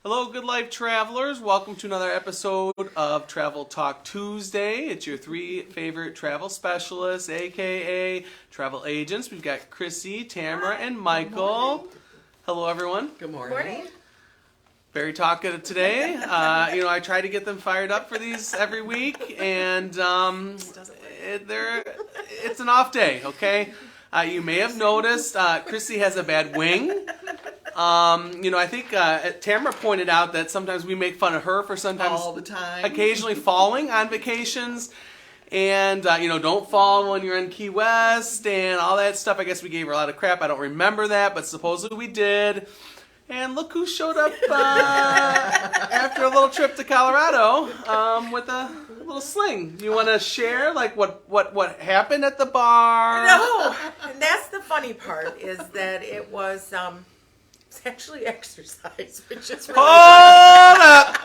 Hello, Good Life travelers. Welcome to another episode of Travel Talk Tuesday. It's your three favorite travel specialists, aka travel agents. We've got Chrissy, Tamara, and Michael. Hello, everyone. Good morning. Very talkative today. I try to get them fired up for these every week, and it's an off day. Okay. You may have noticed Chrissy has a bad wing. I think Tamara pointed out that sometimes we make fun of her for sometimes all the time, occasionally falling on vacations, and don't fall when you're in Key West and all that stuff. I guess we gave her a lot of crap. I don't remember that, but supposedly we did. And look who showed up after a little trip to Colorado with a little sling. You want to share what happened at the bar? No, and that's the funny part is that it was it's actually exercise, which is really Hold up.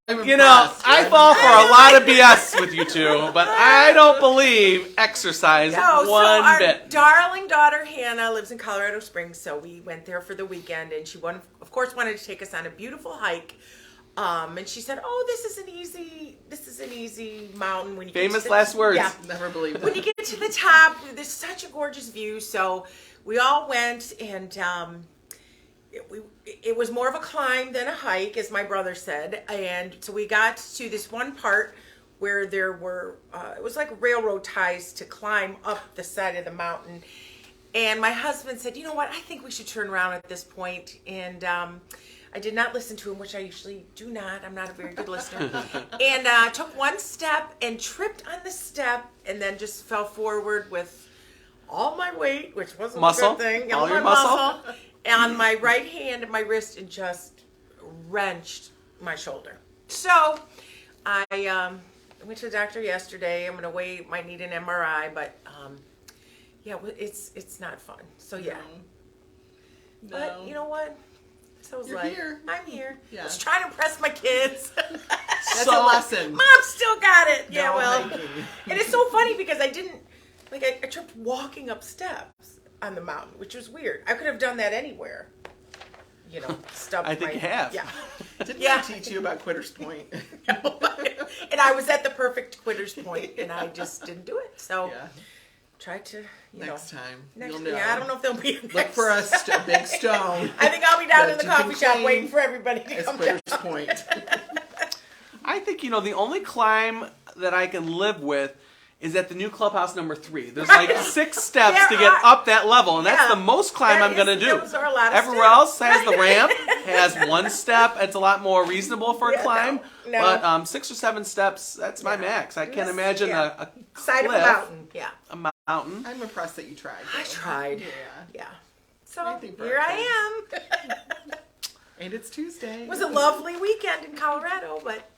impressed. I fall for a lot of BS with you two, but I don't believe exercise one bit. Our darling daughter Hannah lives in Colorado Springs, so we went there for the weekend, and she of course wanted to take us on a beautiful hike. And she said, "Oh, this is an easy mountain when you Famous get to last words. Yeah, Never believed it. when you get to the top, there's such a gorgeous view." So we all went, and it was more of a climb than a hike, as my brother said. And so we got to this one part where there were, it was like railroad ties to climb up the side of the mountain. And my husband said, "You know what, I think we should turn around at this point." And I did not listen to him, which I usually do not. I'm not a very good listener. And took one step and tripped on the step and then just fell forward with all my weight, which wasn't a good thing. All your muscle. On my right hand and my wrist, and just wrenched my shoulder. So I went to the doctor yesterday. I'm going to wait. Might need an MRI, but it's not fun. So yeah. No. But you know what? So I was You're like, here. I'm here. Yeah. I was trying to impress my kids. That's a lesson. Mom still got it. Yeah, No well. hiking. And it's so funny because I didn't, I tripped walking up steps on the mountain, which was weird. I could have done that anywhere. Stubbed I think you have. Yeah. Didn't Yeah. I teach you about Quitter's Point? And I was at the perfect quitter's point, and I just didn't do it. So Yeah. try to, Next time, Next, you'll know. Yeah, I don't know if there'll be a Look next. for a big stone. I think I'll be down that in the you can coffee shop claim waiting for everybody to as come down. Quitter's Point. I think, the only climb that I can live with is at the new clubhouse number 3. There's like 6 steps to get up that level, and that's the most climb I'm going to do. Those are a lot of Everywhere else has the ramp, has 1 step. It's a lot more reasonable for a climb. no. But 6 or 7 steps, that's my max. I can't imagine a Side of a cliff, mountain. Yeah. a mountain. I'm impressed that you tried. I though. tried. Yeah. Yeah. So Anything for here our I am. And it's Tuesday. It was a lovely weekend in Colorado, but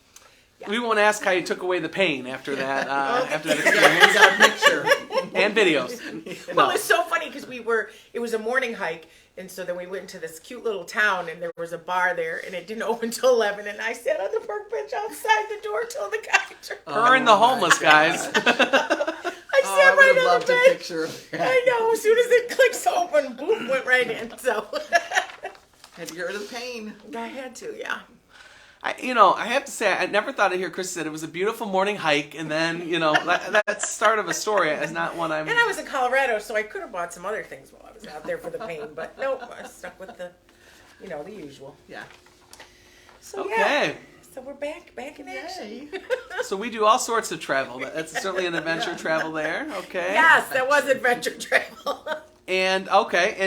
We won't ask how you took away the pain after that, after that We experience, got a picture. and videos. well, it was so funny because it was a morning hike, and so then we went into this cute little town, and there was a bar there, and it didn't open till 11, and I sat on the park bench outside the door till the guy turned. Her and the homeless guys. I sat I would right have on loved the a bench. picture of that. I know. As soon as it clicks open, boom, went right in. So Had to get rid of the pain. I had to, yeah. I have to say, I never thought I'd hear Chris said it was a beautiful morning hike, and then, that start of a story is not one I'm... And I was in Colorado, so I could have bought some other things while I was out there for the pain, but nope, I stuck with the usual. Yeah. So Okay. so we're back in action. Yay. So we do all sorts of travel. That's certainly an adventure travel there, okay? Yes, that was adventure travel. And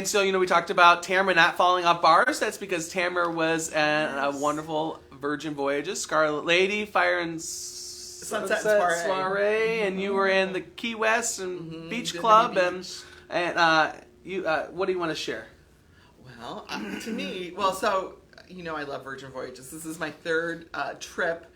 so, we talked about Tamara not falling off bars. That's because Tamara was at a wonderful Virgin Voyages, Scarlet Lady, Fire and Sunset Soiree, and you were in the Key West and Beach Disney Club, Beach. and you. What do you want to share? Well, to me, I love Virgin Voyages. This is my 3rd trip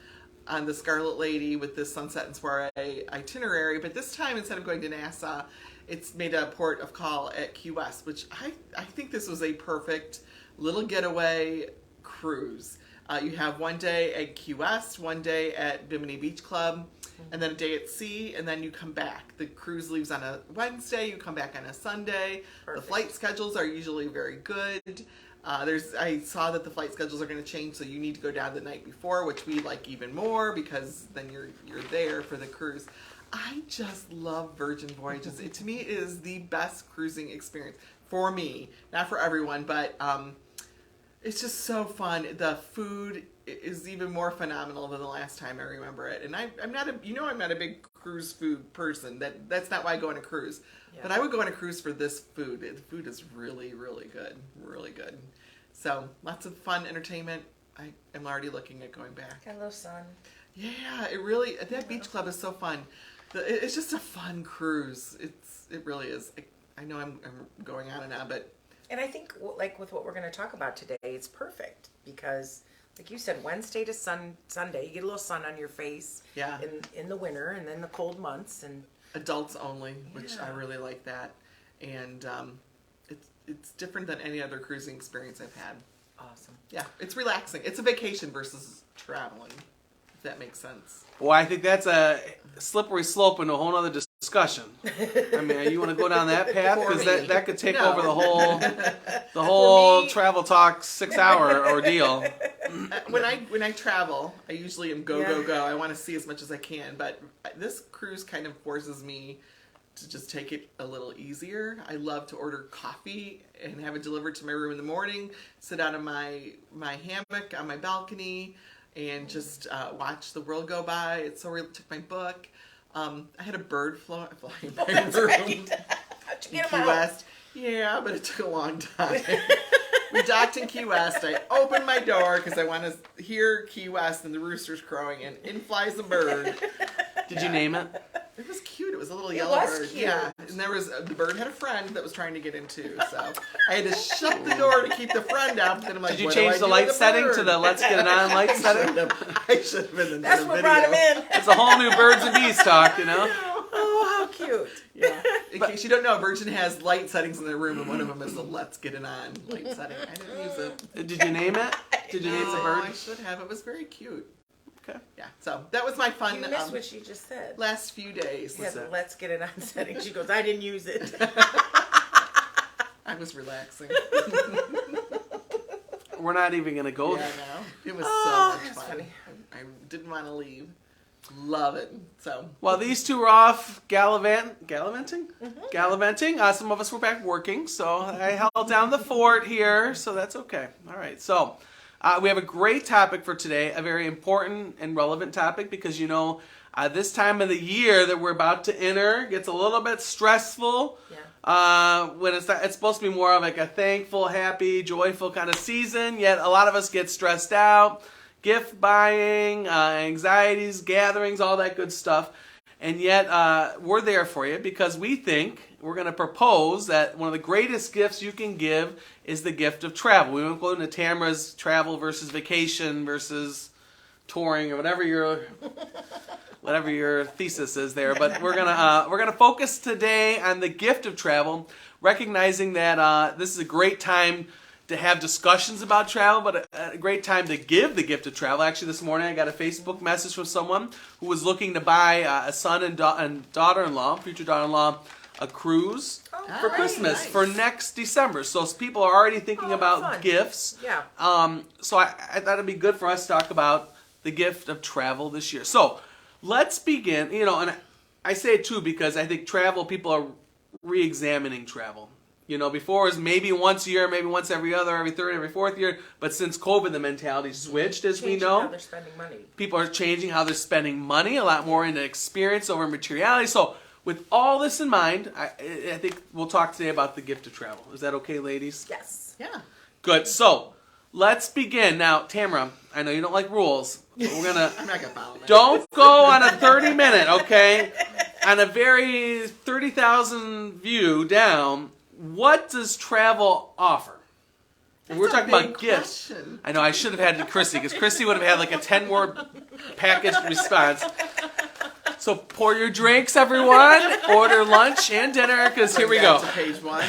on the Scarlet Lady with this Sunset and Soiree itinerary, but this time, instead of going to Nassau, it's made a port of call at Key West, which I think this was a perfect little getaway cruise. You have one day at Key West, one day at Bimini Beach Club, and then a day at sea, and then you come back. The cruise leaves on a Wednesday, you come back on a Sunday. Perfect. The flight schedules are usually very good. I saw that the flight schedules are going to change, so you need to go down the night before, which we like even more because then you're there for the cruise. I just love Virgin Voyages. It to me is the best cruising experience for me, not for everyone, but it's just so fun. The food is even more phenomenal than the last time I remember it. And I'm not a big cruise food person. That's not why I go on a cruise. Yeah. But I would go on a cruise for this food. The food is really, really good. Really good. So lots of fun entertainment. I am already looking at going back. Got a little sun. Yeah, that beach club is so fun. It's just a fun cruise. It really is. I know I'm going on and on, but. And I think, like with what we're going to talk about today, it's perfect because, like you said, Wednesday to Sunday, you get a little sun on your face. Yeah. In the winter, and then the cold months, and adults only, which I really like that, and it's different than any other cruising experience I've had. Awesome. Yeah, it's relaxing. It's a vacation versus traveling, if that makes sense. Well, I think that's a slippery slope into a whole other discussion. I mean, you want to go down that path? Because that could take over the whole travel talk 6-hour ordeal. When I travel, I usually am go. I want to see as much as I can, but this cruise kind of forces me to just take it a little easier. I love to order coffee and have it delivered to my room in the morning, sit out on my hammock on my balcony, and just watch the world go by. It's so real. Took my book. I had a bird flying by my room in Key West. Yeah, but it took a long time. We docked in Key West. I opened my door because I want to hear Key West and the roosters crowing, and in flies the bird. Did you name it? It was cute. It was a little yellow bird. Cute. Yeah, and the bird had a friend that was trying to get in too. So I had to shut the door to keep the friend out. Then I'm like, did you change the light setting to the "Let's Get It On" light setting? I should have been in That's the what video. brought him in. It's a whole new birds and bees talk, you know. Oh, how cute. Yeah. In case you don't know, Virgin has light settings in their room, and one of them is the "Let's Get It On" light setting. I didn't use it. Did you name it? Did you name the bird? I should have. It was very cute. Okay. Yeah. So that was my fun. You missed what she just said. Last few days. Yeah, Let's Get It On setting. She goes, I didn't use it. I was relaxing. We're not even going to go there. Yeah, no. It was so much fun. Funny. I didn't want to leave. Love it. So while these two were off gallivanting. Some of us were back working, so I held down the fort here, so that's okay. All right, so we have a great topic for today, a very important and relevant topic because this time of the year that we're about to enter gets a little bit stressful. Yeah. When it's supposed to be more of like a thankful, happy, joyful kind of season, yet a lot of us get stressed out. Gift buying, anxieties, gatherings, all that good stuff. And yet we're there for you because we think we're going to propose that one of the greatest gifts you can give is the gift of travel. We won't go into Tamara's travel versus vacation versus touring or whatever your thesis is there. But we're gonna focus today on the gift of travel, recognizing that this is a great time to have discussions about travel, but a great time to give the gift of travel. Actually, this morning I got a Facebook message from someone who was looking to buy a son and daughter-in-law, future daughter-in-law, a cruise for Christmas for next December. So people are already thinking about gifts. Yeah. So I thought it'd be good for us to talk about the gift of travel this year. So let's begin. And I say it too because I think people are re-examining travel. Before it was maybe once a year, maybe once every other, every third, every fourth year. But since COVID, the mentality switched, as we know. How they're spending money. People are changing how they're spending money, a lot more into experience over materiality. So with all this in mind, I think we'll talk today about the gift of travel. Is that okay, ladies? Yes. Yeah. Good. So let's begin. Now, Tamara, I know you don't like rules, but we're going to... I'm not going to follow that. Don't go on a 30-minute, okay? On a very 30,000 view down... What does travel offer? And we're talking about gifts. I know I should have had Chrissy because Chrissy would have had like a 10-word packaged response. So pour your drinks, everyone. Order lunch and dinner because here we go. To page 1.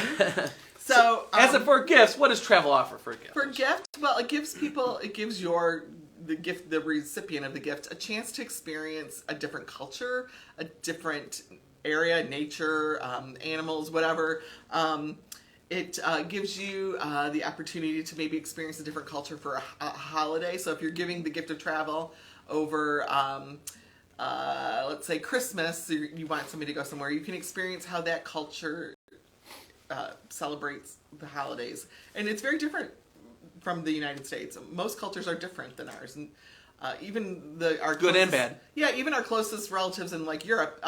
So as for gifts, what does travel offer for a gift? For gifts, well, it gives the recipient of the gift a chance to experience a different culture, a different area, nature, animals, whatever. It gives you the opportunity to maybe experience a different culture for a holiday. So if you're giving the gift of travel over, let's say Christmas, you want somebody to go somewhere, you can experience how that culture celebrates the holidays. And it's very different from the United States. Most cultures are different than ours. And even our Good and bad. Yeah, even our closest relatives in like Europe,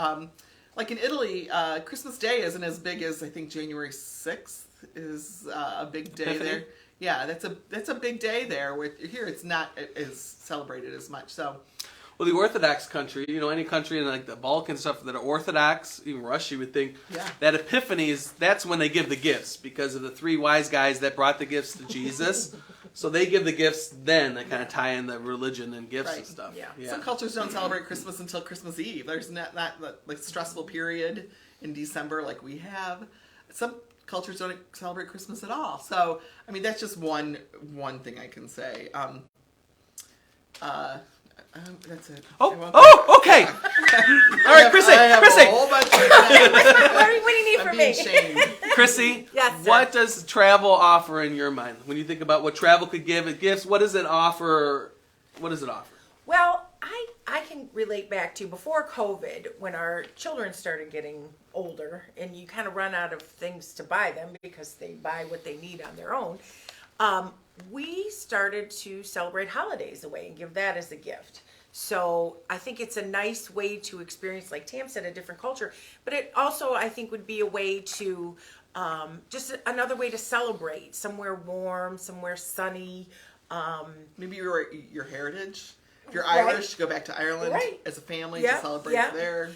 like in Italy, Christmas Day isn't as big as I think January 6th is a big day Epiphany? there. Yeah, that's a big day there. Where here it's not as celebrated as much. So, Well, the Orthodox country, any country in like the Balkans stuff that are Orthodox, even Russia, you would think that Epiphany that's when they give the gifts because of the 3 wise guys that brought the gifts to Jesus. So they give the gifts then. They kind of tie in the religion and gifts and stuff. Yeah. Some cultures don't celebrate Christmas until Christmas Eve. There's not like stressful period in December like we have. Some cultures don't celebrate Christmas at all. So I mean that's just one thing I can say. That's it. Okay. All right, Chrissy. I have Chrissy. a whole bunch of What do you need I'm from being me? shamed. Chrissy, Yes, sir. what does travel offer in your mind? When you think about what travel could give it gifts, what does it offer? What does it offer? Well, I can relate back to before COVID when our children started getting older and you kind of run out of things to buy them because they buy what they need on their own. We started to celebrate holidays away and give that as a gift. So I think it's a nice way to experience, like Tam said, a different culture. But it also, I think, would be a way to, just another way to celebrate. Somewhere warm, somewhere sunny. Maybe your heritage. If you're Right. Irish, go back to Ireland as a family Yeah, to celebrate yeah. there.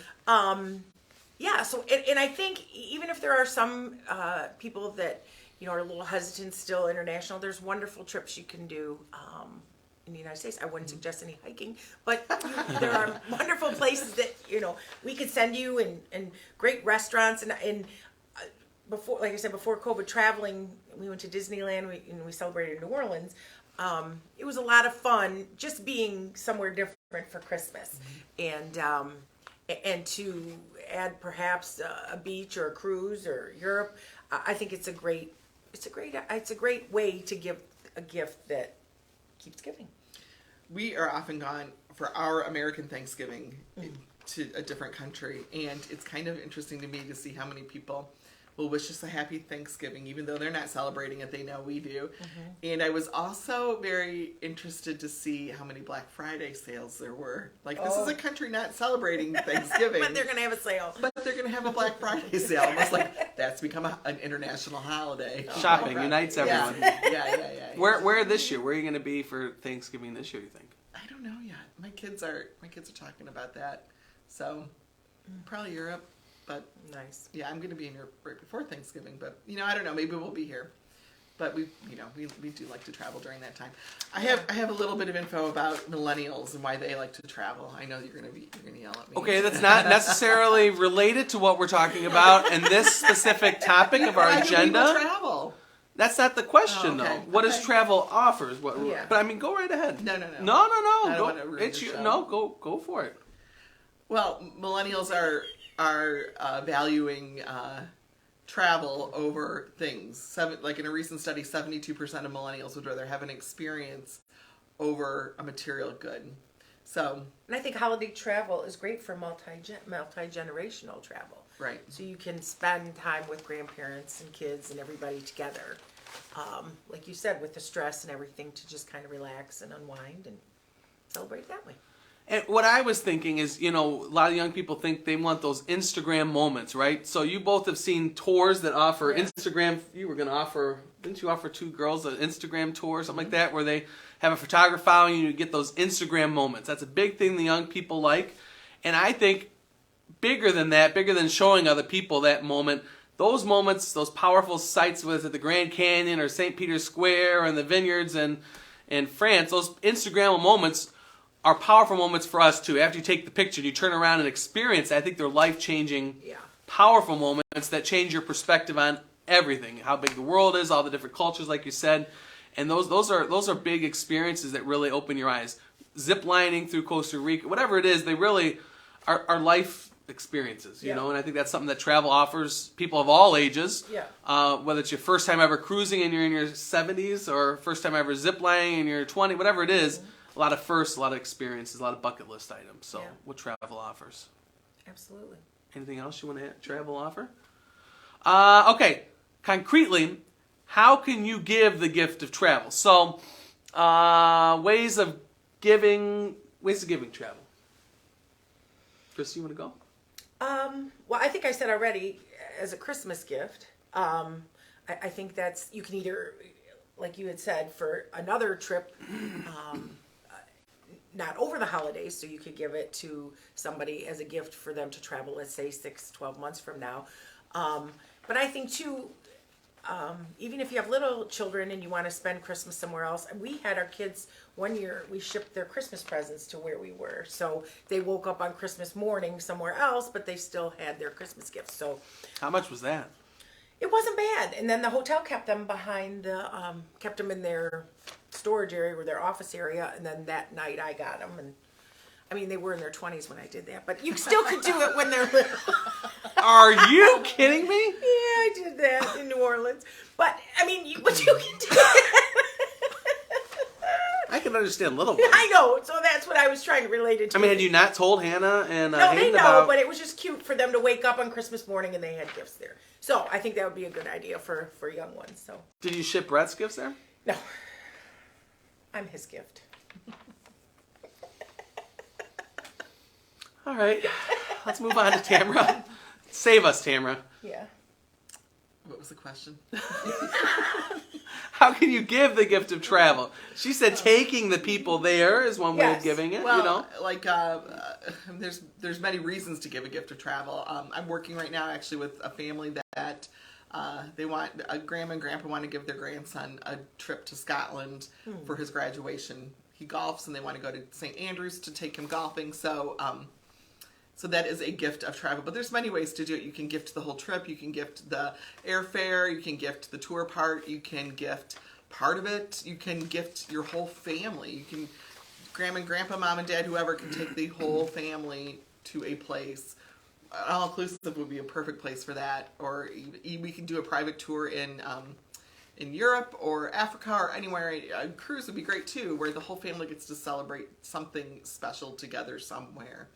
Yeah, so, and I think even if there are some people that, are a little hesitant still international, there's wonderful trips you can do in the United States. I wouldn't suggest any hiking, but there are wonderful places that, we could send you and great restaurants. And before, like I said, before COVID traveling, we went to Disneyland and we celebrated New Orleans. It was a lot of fun just being somewhere different for Christmas. And to add perhaps a beach or a cruise or Europe, I think it's a great way to give a gift that keeps giving. We are often gone for our American Thanksgiving to a different country, and it's kind of interesting to me to see how many people will wish us a happy Thanksgiving, even though they're not celebrating it. They know we do. And I was also very interested to see how many Black Friday sales there were. Like, this is a country not celebrating Thanksgiving. But they're going to have a sale. But they're going to have a Black Friday sale. Almost like that's become an international holiday. Shopping unites everyone. Yeah. Where this year? Where are you going to be for Thanksgiving this year, you think? I don't know yet. My kids are talking about that. So, probably Europe. But nice. Yeah, I'm going to be in Europe right before Thanksgiving. But I don't know. Maybe we'll be here. But we do like to travel during that time. I have a little bit of info about millennials and why they like to travel. I know you're going to yell at me. Okay, that's not necessarily related to what we're talking about and this specific topic of our Why do agenda. people travel? That's not the question, Oh, okay. though. What does travel offers? Yeah. But I mean, go right ahead. No. No. I don't Go, wanna ruin it's your your, show. no. Go for it. Well, millennials are valuing travel over things. Like in a recent study, 72% of millennials would rather have an experience over a material good. So, And I think holiday travel is great for multi-generational travel. right. So you can spend time with grandparents and kids and everybody together. Like you said, with the stress and everything, to just kind of relax and unwind and celebrate that way. And what I was thinking is, a lot of young people think they want those Instagram moments, right? So you both have seen tours that offer Instagram. You were going to offer, didn't you offer 2 girls an Instagram tour or something like that, where they have a photographer following you to get those Instagram moments? That's a big thing the young people like. And I think bigger than that, bigger than showing other people that moment, those moments, those powerful sights, whether it's at the Grand Canyon or St. Peter's Square or in the vineyards in France, those Instagram moments are powerful moments for us too. After you take the picture, you turn around and experience it. I think they're life-changing, powerful moments that change your perspective on everything. How big the world is, all the different cultures, like you said. And those are big experiences that really open your eyes. Zip lining through Costa Rica, whatever it is, they really are life experiences, you Yeah. know, and I think that's something that travel offers people of all ages. Yeah. Whether it's your first time ever cruising and you're in your 70s or first time ever ziplining and you're 20, whatever it is, a lot of firsts, a lot of experiences, a lot of bucket list items. So Yeah. what travel offers. Absolutely. Anything else you want to travel offer? Okay, concretely, how can you give the gift of travel? So ways of giving travel. Chrissy, you want to go? Well, I think I said already, as a Christmas gift, I think that's, you can either, like you had said, for another trip, not over the holidays, so you could give it to somebody as a gift for them to travel, let's say 6-12 months from now. But I think too, even if you have little children and you want to spend Christmas somewhere else, we had our kids one year, we shipped their Christmas presents to where we were. So they woke up on Christmas morning somewhere else, but they still had their Christmas gifts. So How much was that? it wasn't bad. And then the hotel kept them kept them in their storage area or their office area. And then that night I got them. And I mean, they were in their 20s when I did that, but you still could do it when they're little. Are you kidding me? Yeah, I did that in New Orleans. But I mean, what you can do. I can understand little ones. I know, so that's what I was trying to relate it to. I mean, had you not told Hannah and No, they Hayden know, about... but it was just cute for them to wake up on Christmas morning and they had gifts there. So I think that would be a good idea for young ones. So Did you ship Brett's gifts there? no, I'm his gift. All right, let's move on to Tamara. Save us, Tamara. Yeah. What was the question? How can you give the gift of travel? She said taking the people there is one way of Yes. giving it, Well, you know? like there's many reasons to give a gift of travel. I'm working right now actually with a family that they want grandma and grandpa want to give their grandson a trip to Scotland for his graduation. He golfs and they want to go to St. Andrews to take him golfing. So that is a gift of travel. But there's many ways to do it. You can gift the whole trip. You can gift the airfare. You can gift the tour part. You can gift part of it. You can gift your whole family. You can, grandma and grandpa, mom and dad, whoever can take the whole family to a place. All-inclusive would be a perfect place for that. Or we can do a private tour in Europe or Africa or anywhere. A cruise would be great too, where the whole family gets to celebrate something special together somewhere.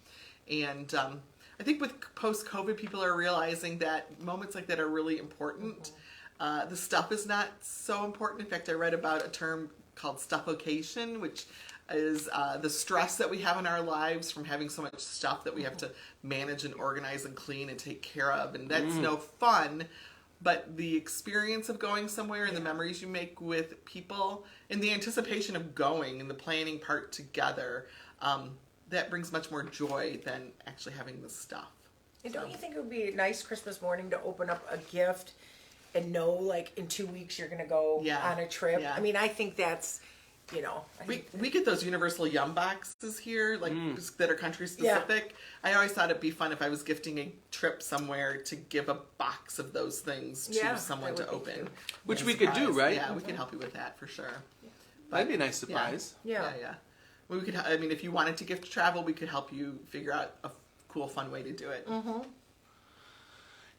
And I think with post-COVID, people are realizing that moments like that are really important. The stuff is not so important. In fact, I read about a term called stuffocation, which is the stress that we have in our lives from having so much stuff that we have to manage and organize and clean and take care of. And that's no fun. But the experience of going somewhere and the memories you make with people and the anticipation of going and the planning part together, that brings much more joy than actually having the stuff. And don't you think it would be a nice Christmas morning to open up a gift and know, like, in 2 weeks you're going to go on a trip? Yeah. I mean, I think that's, you know. We get those universal yum boxes here, like that are country specific. Yeah. I always thought it'd be fun if I was gifting a trip somewhere to give a box of those things to someone to open. Which we could do, right? Yeah, we can help you with that for sure. That'd be a nice surprise. Yeah. We could. I mean, if you wanted to gift travel, we could help you figure out a cool, fun way to do it. Mm-hmm.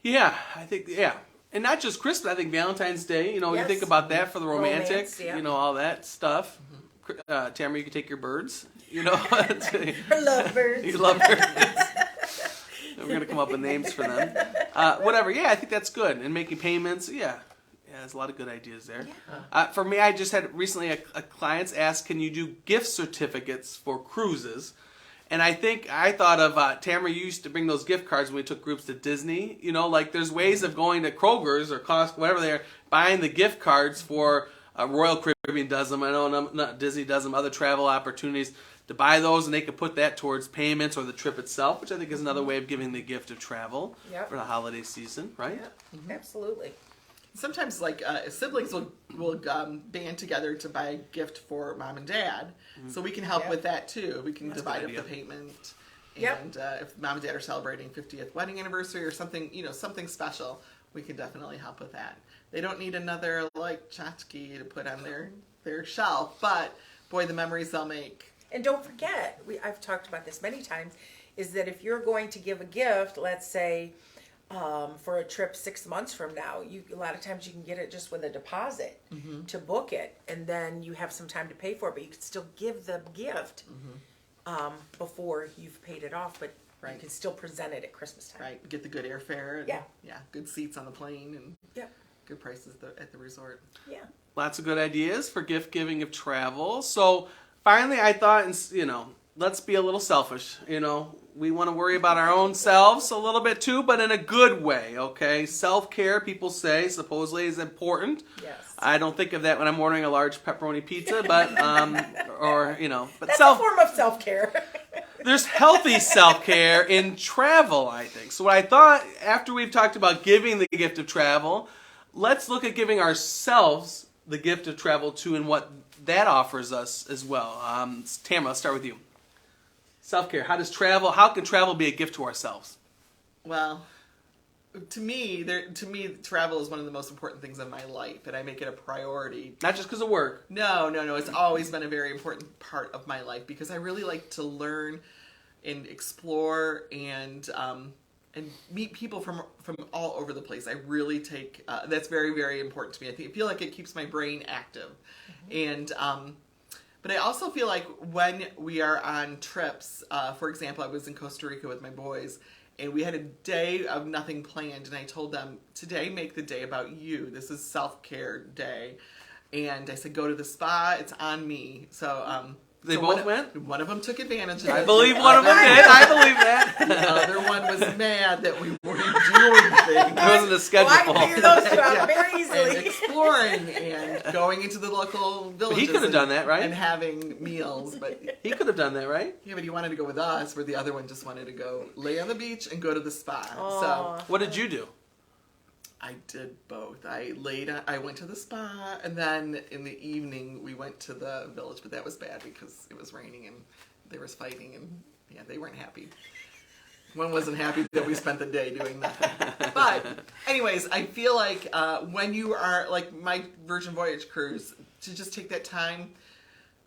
Yeah, I think, and not just Christmas. I think Valentine's Day. You know, you think about that for the romantic. Romance, yeah. You know, all that stuff. Tamara, you could take your birds. You know, I love birds. You love birds. We're gonna come up with names for them. Whatever. Yeah, I think that's good. And making payments. Yeah, there's a lot of good ideas there. Yeah. For me, I just had recently a clients ask, "Can you do gift certificates for cruises?" And I thought of Tamara. You used to bring those gift cards when we took groups to Disney. You know, like there's ways of going to Kroger's or Costco, whatever they're buying the gift cards for. Royal Caribbean does them. I know not Disney does them. Other travel opportunities to buy those, and they could put that towards payments or the trip itself, which I think is another way of giving the gift of travel for the holiday season, right? Yeah, absolutely. Sometimes, like siblings will band together to buy a gift for mom and dad, so we can help with that too. We can divide up the payment, and if mom and dad are celebrating 50th wedding anniversary or something, something special, we can definitely help with that. They don't need another like tchotchke to put on their shelf, but boy, the memories they'll make. And don't forget, I've talked about this many times, is that if you're going to give a gift, let's say for a trip 6 months from now, a lot of times you can get it just with a deposit to book it, and then you have some time to pay for it, but you can still give the gift before you've paid it off, but you can still present it at Christmas time. Right, get the good airfare. And, Yeah. good seats on the plane and good prices at the resort. Yeah. Lots of good ideas for gift giving of travel. So finally, I thought, let's be a little selfish. We want to worry about our own selves a little bit too, but in a good way, okay? Self-care, people say, supposedly is important. Yes. I don't think of that when I'm ordering a large pepperoni pizza, but, but That's a form of self-care. there's healthy self-care in travel, I think. So what I thought, after we've talked about giving the gift of travel, let's look at giving ourselves the gift of travel too, and what that offers us as well. Tamara, let's start with you. Self-care. How can travel be a gift to ourselves? Well, to me, travel is one of the most important things in my life, and I make it a priority. Not just because of work. No. It's always been a very important part of my life because I really like to learn and explore and meet people from all over the place. I really take that's very, very important to me. I feel like it keeps my brain active, and but I also feel like when we are on trips, for example, I was in Costa Rica with my boys, and we had a day of nothing planned, and I told them, today make the day about you. This is self-care day. And I said, go to the spa, it's on me. So They both went? One of them took advantage of it. I believe one of them did. I believe that. The other one was mad that we weren't doing things. It wasn't a schedule. Well, I can figure those two out very easily. And exploring and going into the local villages. He could have done that, right? And having meals. But He could have done that, right? yeah, but he wanted to go with us, where the other one just wanted to go lay on the beach and go to the spa. Aw. So What did you do? I did both. I went to the spa, and then in the evening we went to the village, but that was bad because it was raining and there was fighting, and yeah, they weren't happy. One wasn't happy that we spent the day doing nothing. But anyways, I feel like when you are, like my Virgin Voyage cruise, to just take that time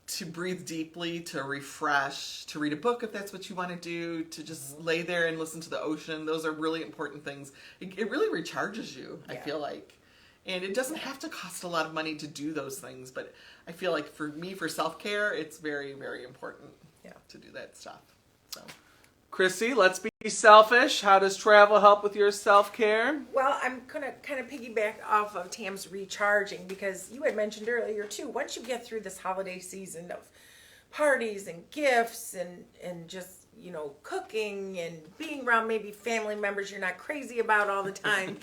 to breathe deeply, to refresh, to read a book if that's what you want to do, to just lay there and listen to the ocean. Those are really important things. It really recharges you, I feel like. And it doesn't have to cost a lot of money to do those things, but I feel like for me, for self-care, it's very, very important to do that stuff. So, Chrissy, let's be selfish. How does travel help with your self-care? Well, I'm going to kind of piggyback off of Tam's recharging, because you had mentioned earlier too, once you get through this holiday season of parties and gifts and just, cooking and being around maybe family members you're not crazy about all the time,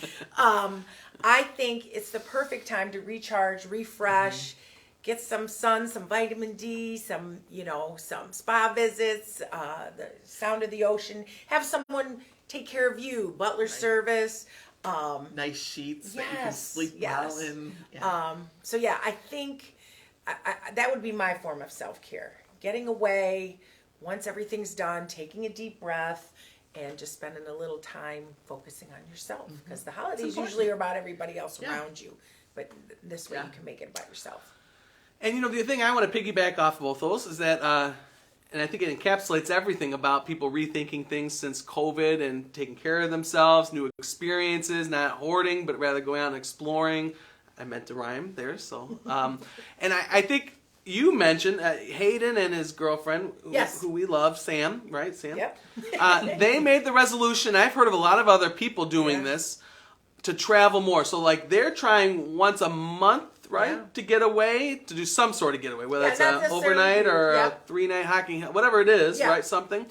I think it's the perfect time to recharge, refresh, get some sun, some vitamin D, some spa visits, the sound of the ocean. Have someone take care of you, butler service. nice sheets that you can sleep well in. Yeah. So yeah, I think that would be my form of self-care. Getting away, once everything's done, taking a deep breath, and just spending a little time focusing on yourself. Because the holidays usually are about everybody else around you. But this way you can make it about yourself. And the thing I want to piggyback off of both those is that, and I think it encapsulates everything about people rethinking things since COVID and taking care of themselves, new experiences, not hoarding, but rather going out and exploring. I meant to rhyme there, so. And I think you mentioned Hayden and his girlfriend, who we love, Sam, right? Sam? Yep. They made the resolution, I've heard of a lot of other people doing this, to travel more. So they're trying once a month, right, to get away, to do some sort of getaway, whether it's an overnight or a 3-night hiking, whatever it is, right, something.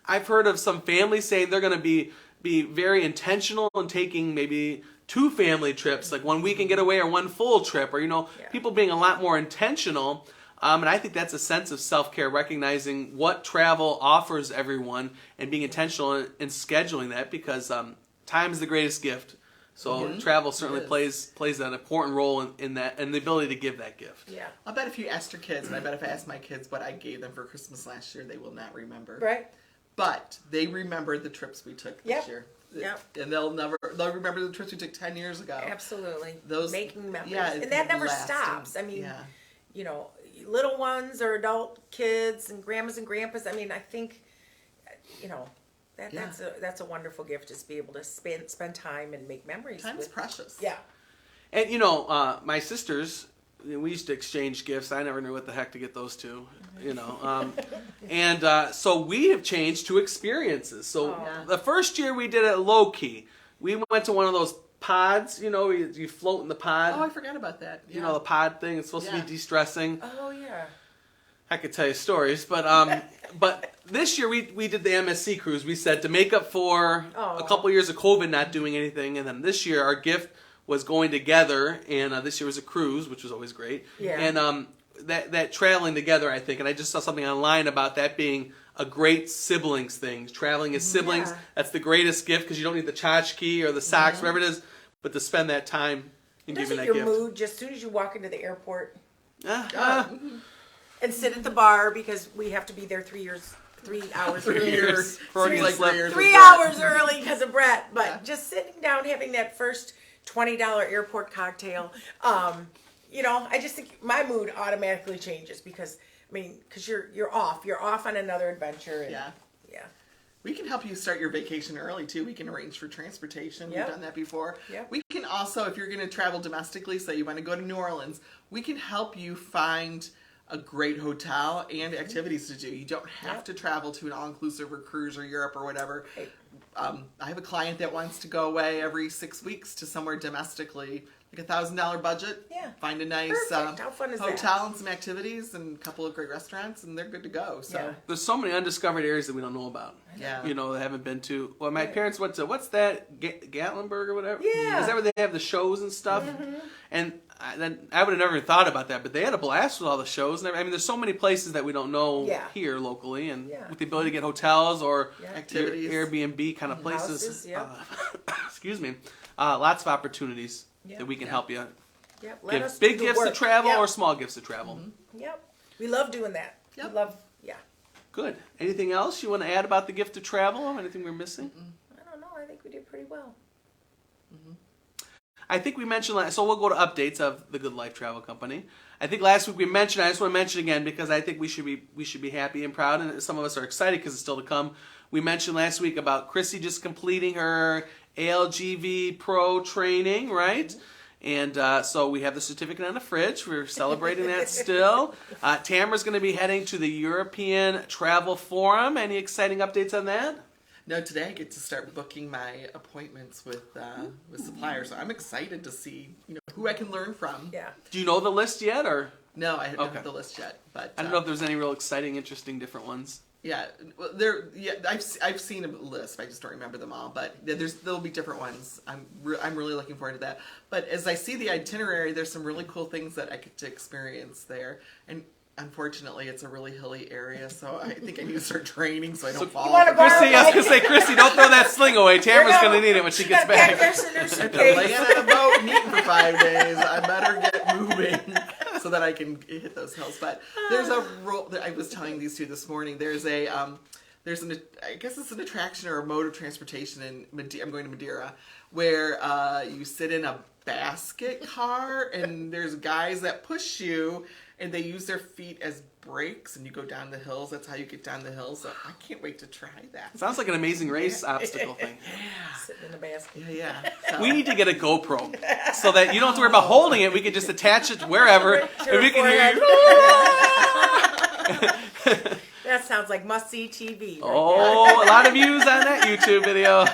I've heard of some families saying they're going to be very intentional in taking maybe 2 family trips, like 1 weekend getaway or 1 full trip, or, people being a lot more intentional. And I think that's a sense of self-care, recognizing what travel offers everyone and being intentional in scheduling that, because time is the greatest gift. So travel certainly plays an important role in that, and the ability to give that gift. Yeah. I'll bet if you asked your kids, and I bet if I asked my kids what I gave them for Christmas last year, they will not remember. Right. But they remember the trips we took this year. Yep. And they'll remember the trips we took 10 years ago. Absolutely. Those making memories. Yeah, and that never lasting. stops. I mean, little ones or adult kids and grandmas and grandpas. I mean, I think you know, that's a wonderful gift, is to be able to spend time and make memories. Time is precious. Yeah. And my sisters, we used to exchange gifts. I never knew what the heck to get those to, and so we have changed to experiences. So the first year we did it low key. We went to one of those pods, you float in the pod. Oh, I forgot about that. Yeah. You know, the pod thing. It's supposed to be de-stressing. Oh yeah. I could tell you stories, but this year we did the MSC cruise. We said to make up for a couple years of COVID not doing anything, and then this year our gift was going together, and this year was a cruise, which was always great. Yeah. And that traveling together, I think, and I just saw something online about that being a great siblings thing. Traveling as siblings, that's the greatest gift, because you don't need the tchotchke or the socks, whatever it is, but to spend that time and giving that your gift. mood just as soon as you walk into the airport Uh-huh. and sit at the bar, because we have to be there 3 hours early. 3 hours early because of Brett. But just sitting down, having that first $20 airport cocktail, I just think my mood automatically changes, because you're off on another adventure. And, yeah. We can help you start your vacation early too. We can arrange for transportation. Yep. We've done that before. Yep. We can also, if you're going to travel domestically, say you want to go to New Orleans, we can help you find a great hotel and activities to do. You don't have to travel to an all-inclusive or cruise or Europe or whatever. Right. I have a client that wants to go away every 6 weeks to somewhere domestically, like $1,000 budget. Yeah. Find a nice How fun is hotel and some activities and a couple of great restaurants, and they're good to go. So there's so many undiscovered areas that we don't know about. Yeah. That haven't been to. Well, my parents went to, what's that, Gatlinburg or whatever? Yeah. Is that where they have the shows and stuff? And I would have never thought about that, but they had a blast with all the shows. And there's so many places that we don't know here locally, and with the ability to get hotels or activities, Airbnb kind of places. Houses, excuse me. Lots of opportunities that we can help you. Yep. Give big gifts to travel or small gifts to travel. Yep. We love doing that. Yep. We love, Good. Anything else you want to add about the gift of travel? Anything we're missing? I don't know. I think we did pretty well. I think we mentioned so we'll go to updates of the Good Life Travel Company. I think last week we mentioned, I just want to mention again because I think we should be happy and proud, and some of us are excited because it's still to come. We mentioned last week about Chrissy just completing her ALGV Pro training, right? And so we have the certificate on the fridge. We're celebrating that still. Tamara's going to be heading to the European Travel Forum. Any exciting updates on that? No, today I get to start booking my appointments with suppliers. So I'm excited to see who I can learn from. Yeah. Do you know the list yet, or? No, I don't have the list yet. But I don't know if there's any real exciting, interesting, different ones. Yeah, well, I've seen a list. I just don't remember them all. But there'll be different ones. I'm really looking forward to that. But as I see the itinerary, there's some really cool things that I get to experience there. And unfortunately, it's a really hilly area, so I think I need to start training so I don't fall. Chrissy, I was going to say, Chrissy, don't throw that sling away. Tamara's going to need it when she gets back. After laying on a boat and eating for 5 days, I better get moving so that I can hit those hills. But there's a role that I was telling these two this morning. There's I guess it's an attraction or a mode of transportation in I'm going to Madeira, where you sit in a basket car and there's guys that push you and they use their feet as brakes and you go down the hills. That's how you get down the hills. So I can't wait to try that. Sounds like an Amazing Race obstacle thing. Sitting in a basket. Yeah. So. We need to get a GoPro so that you don't have to worry about holding it. We could just attach it wherever and we can hear you. That sounds like must-see TV. Right a lot of views on that YouTube video.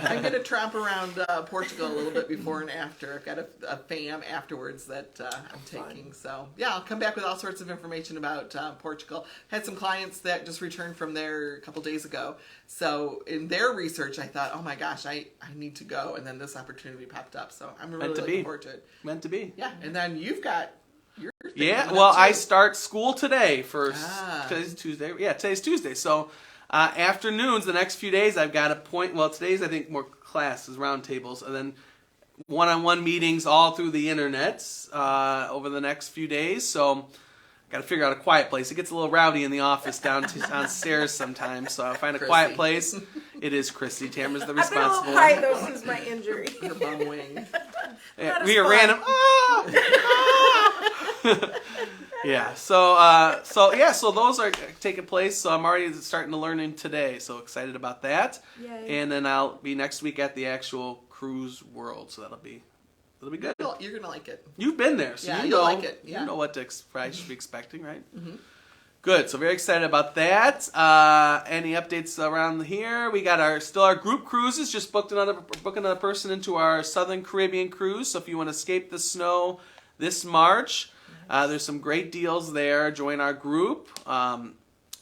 I'm going to tromp around Portugal a little bit before and after. I've got a FAM afterwards that I'm taking. So, yeah, I'll come back with all sorts of information about Portugal. Had some clients that just returned from there a couple days ago. So, in their research, I thought, oh my gosh, I need to go. And then this opportunity popped up. So, I'm really looking forward to it. Meant to be. Yeah, and then you've got... I start school today today's Tuesday. Yeah, today's Tuesday. So afternoons, the next few days, I've got today's I think more classes, roundtables, and then one-on-one meetings all through the internet over the next few days. So got to figure out a quiet place. It gets a little rowdy in the office downstairs sometimes. So I find a quiet place. It is Chrissy. Tamara's the responsible one. I've been a little high though since my injury. Her bum wing. We are random. Yeah. So those are taking place. So I'm already starting to learn in today. So excited about that. Yay. And then I'll be next week at the actual cruise world. So that'll be good. You're gonna like it. You've been there, so Yeah, you you'll know like it. Yeah. you know what to I should be expecting, right? Mm-hmm. Good. So very excited about that. Any updates around here? We got our group cruises. Just booked another person into our Southern Caribbean cruise. So if you want to escape the snow this March, there's some great deals there. Join our group.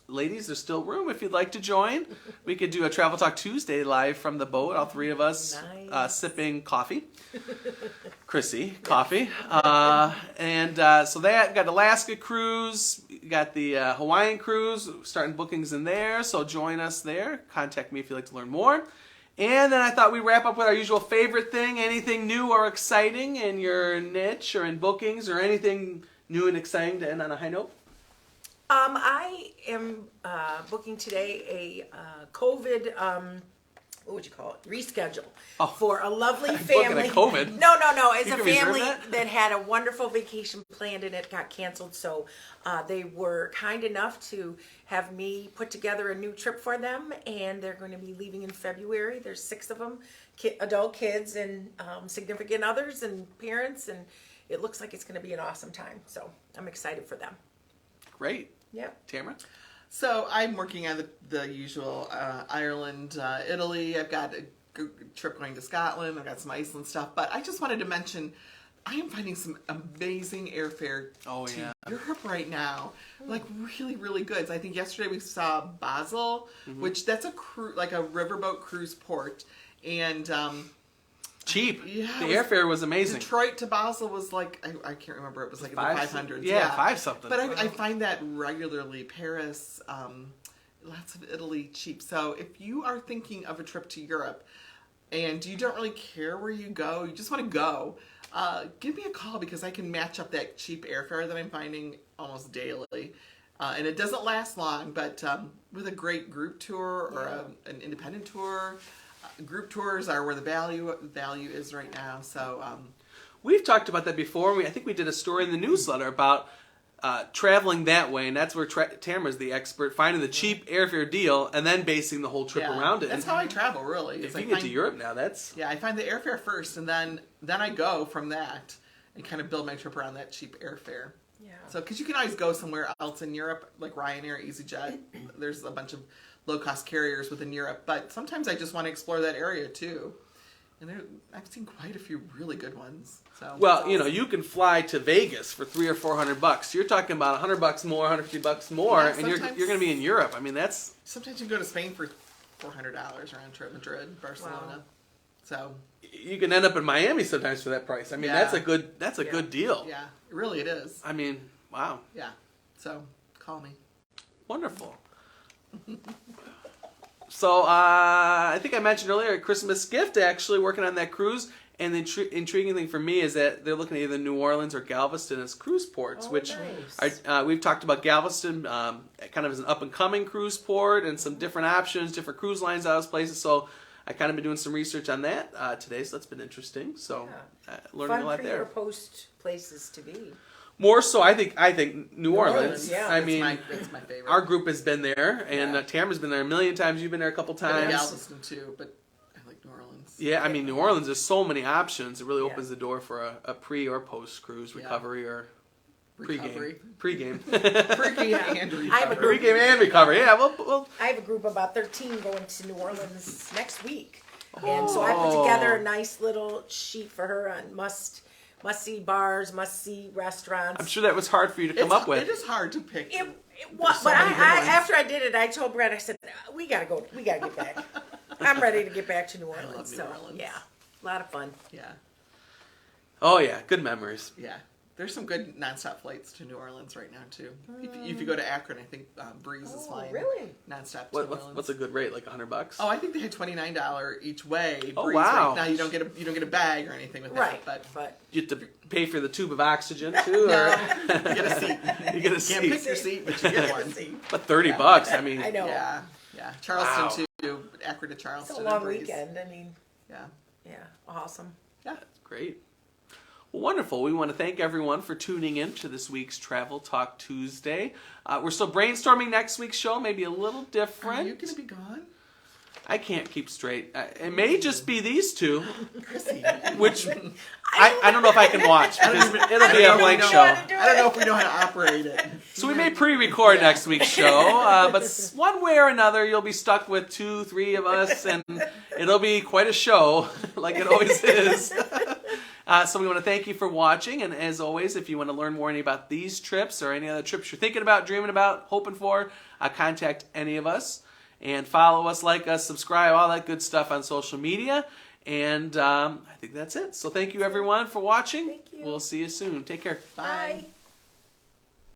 Ladies, there's still room if you'd like to join. We could do a Travel Talk Tuesday live from the boat, all three of us sipping coffee. Chrissy, coffee. So that, got Alaska cruise, got the Hawaiian cruise, starting bookings in there, so join us there. Contact me if you'd like to learn more. And then I thought we'd wrap up with our usual favorite thing, anything new or exciting in your niche or in bookings or anything new and exciting to end on a high note. I am booking today a COVID, what would you call it? Reschedule for a lovely family. COVID. No. It's You a can reserve family that? that had a wonderful vacation planned and it got canceled. So they were kind enough to have me put together a new trip for them, and they're going to be leaving in February. There's 6 of them, adult kids and significant others and parents, and it looks like it's going to be an awesome time. So I'm excited for them. Great. Yep. Tamara? So I'm working on the usual Ireland, Italy. I've got a trip going to Scotland. I've got some Iceland stuff. But I just wanted to mention, I am finding some amazing airfare to Europe right now. Like really, really good. So I think yesterday we saw Basel, which that's a like a riverboat cruise port. And cheap. Yeah, the airfare was amazing. Detroit to Basel was like, I can't remember, it was like in the 500s. Yeah, 5 something. But I find that regularly. Paris, lots of Italy, cheap. So if you are thinking of a trip to Europe and you don't really care where you go, you just want to go, give me a call because I can match up that cheap airfare that I'm finding almost daily. And it doesn't last long, but with a great group tour or an independent tour, group tours are where the value is right now. So we've talked about that before. I think we did a story in the newsletter about traveling that way, and that's where Tamara's the expert, finding the cheap airfare deal and then basing the whole trip around it. That's how I travel, really. If you get to Europe now, that's... Yeah, I find the airfare first, and then I go from that and kind of build my trip around that cheap airfare. Yeah. So, because you can always go somewhere else in Europe, like Ryanair, EasyJet. There's a bunch of low-cost carriers within Europe, but sometimes I just want to explore that area too. And I've seen quite a few really good ones. So well, you can fly to Vegas for $300 or $400. You're talking about $100 more, $150 more, and you're going to be in Europe. I mean, that's sometimes you can go to Spain for $400 round trip, Madrid, Barcelona. Wow. So you can end up in Miami sometimes for that price. I mean, that's a good deal. Yeah, really it is. I mean, wow. Yeah. So call me. Wonderful. So I think I mentioned earlier a Christmas gift, actually working on that cruise. And the intriguing thing for me is that they're looking at either New Orleans or Galveston as cruise ports, which nice. we've talked about Galveston kind of as an up-and-coming cruise port and some different options, different cruise lines out of those places. So I kind of been doing some research on that today, so that's been interesting. So learning a lot Fun there. for your post places to be. More so, I think New Orleans. Yeah. I mean, that's my favorite. our group has been there, and Tamara's been there a million times. You've been there a couple times. Galveston too, but I like New Orleans. Yeah, I mean, New Orleans, there's so many options. It really opens the door for a pre or post cruise recovery or Recovery. Pre-game. Pre-game and recovery. I have a group. Pre-game and recovery. Yeah, well. I have a group of about 13 going to New Orleans next week. And so I put together a nice little sheet for her on must-see bars, must-see restaurants. I'm sure that was hard for you to come up with. It is hard to pick. It was, but after I did it, I told Brett, I said, we gotta go. We gotta get back. I'm ready to get back to New Orleans. New Orleans. Yeah, a lot of fun. Yeah. Oh, yeah. Good memories. Yeah. There's some good nonstop flights to New Orleans right now, too. If you go to Akron, I think Breeze is flying really? nonstop to New Orleans. What's a good rate? Like $100? Oh, I think they had $29 each way. Oh, Breeze wow. Right now you don't get a bag or anything with Right, that. but You have to pay for the tube of oxygen, too? No, Or? you get a seat. You get a Can't seat. pick your seat, but you get one. But $30, I mean. I know. Yeah. Charleston, too. Akron to Charleston. It's a long and Breeze. weekend. I mean, Yeah. yeah, awesome. Yeah. Great. Wonderful. We want to thank everyone for tuning in to this week's Travel Talk Tuesday. We're still brainstorming next week's show, maybe a little different. Are you going to be gone? I can't keep straight. It may just be these two, Chrissy. which I don't know if I can watch. Because it'll be a blank show. I don't know if we know how to operate it. So we may pre-record next week's show, but one way or another, you'll be stuck with 2, 3 of us, and it'll be quite a show, like it always is. So we want to thank you for watching, and as always, if you want to learn more about these trips or any other trips you're thinking about, dreaming about, hoping for, contact any of us, and follow us, like us, subscribe, all that good stuff on social media, and I think that's it. So thank you, everyone, for watching. Thank you. We'll see you soon. Take care. Bye. Bye.